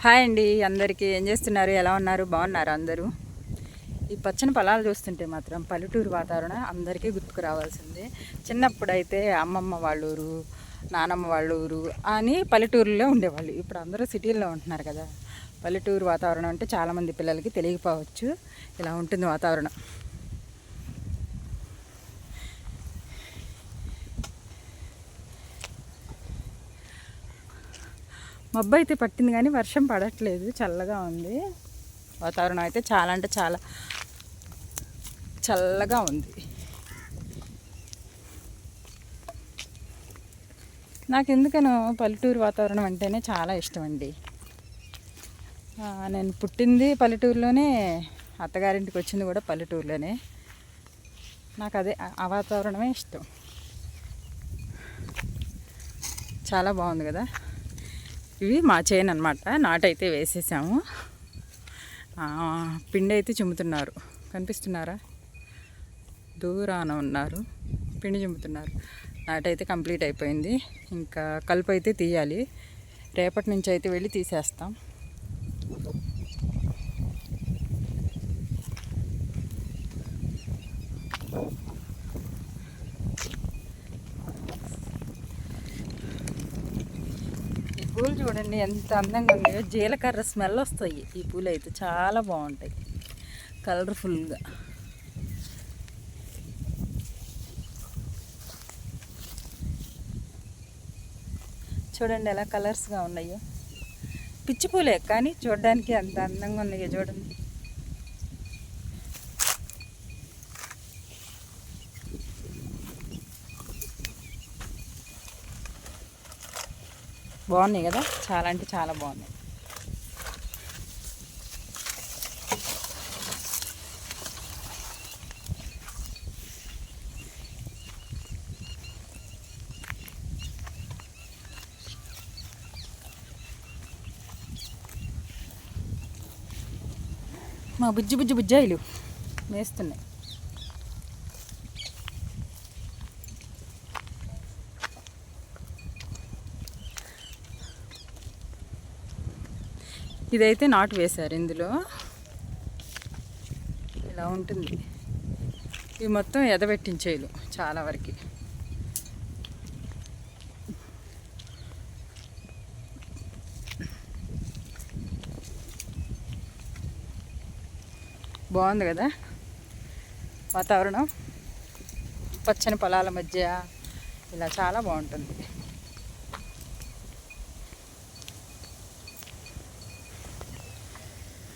Hi అండి అందరికీ. ఏం చేస్తున్నారు? ఎలా ఉన్నారు? బాగున్నారు అందరూ? ఈ పచ్చని పొలాలు చూస్తుంటే మాత్రం పల్లెటూరు వాతావరణం అందరికీ గుర్తుకు రావాల్సిందే. చిన్నప్పుడైతే అమ్మమ్మ వాళ్ళ ఊరు, నానమ్మ వాళ్ళ ఊరు అని పల్లెటూరులో ఉండేవాళ్ళు. ఇప్పుడు అందరూ సిటీల్లో ఉంటున్నారు కదా. పల్లెటూరు వాతావరణం అంటే చాలామంది పిల్లలకి తెలియకపోవచ్చు. ఇలా ఉంటుంది వాతావరణం. మబ్బు అయితే పట్టింది కానీ వర్షం పడట్లేదు, చల్లగా ఉంది. వాతావరణం అయితే చాలా అంటే చాలా చల్లగా ఉంది. నాకు ఎందుకనో పల్లెటూరు వాతావరణం అంటేనే చాలా ఇష్టం అండి. నేను పుట్టింది పల్లెటూరులోనే, అత్తగారింటికి వచ్చింది కూడా పల్లెటూరులోనే. నాకు అదే ఆ వాతావరణమే ఇష్టం. చాలా బాగుంది కదా. ఇవి మా చేను అన్నమాట. నాటైతే వేసేసాము. పిండి అయితే చిమ్ముతున్నారు, కనిపిస్తున్నారా? దూరాన ఉన్నారు, పిండి చిమ్ముతున్నారు. నాటైతే కంప్లీట్ అయిపోయింది. ఇంకా కలుపు అయితే తీయాలి. రేపటి నుంచి అయితే వెళ్ళి తీసేస్తాం. పూలు చూడండి ఎంత అందంగా ఉన్నాయో. జీలకర్ర స్మెల్ వస్తాయి. ఈ పూలు అయితే చాలా బాగుంటాయి, కలర్ఫుల్గా. చూడండి ఎలా కలర్స్గా ఉన్నాయో. పిచ్చి పూలే కానీ చూడడానికి అంత అందంగా ఉన్నాయో చూడండి. బాగున్నాయి కదా, చాలా అంటే చాలా బాగున్నాయి. మా బుజ్జి బుజ్జి బుజ్జాయిలు వేస్తున్నాయి. ఇదైతే నాటు వేశారు. ఇందులో ఇలా ఉంటుంది. ఇవి మొత్తం ఎదబెట్టించేలు చాలా వరకు. బాగుంది కదా వాతావరణం. పచ్చని పొలాల మధ్య ఇలా చాలా బాగుంటుంది.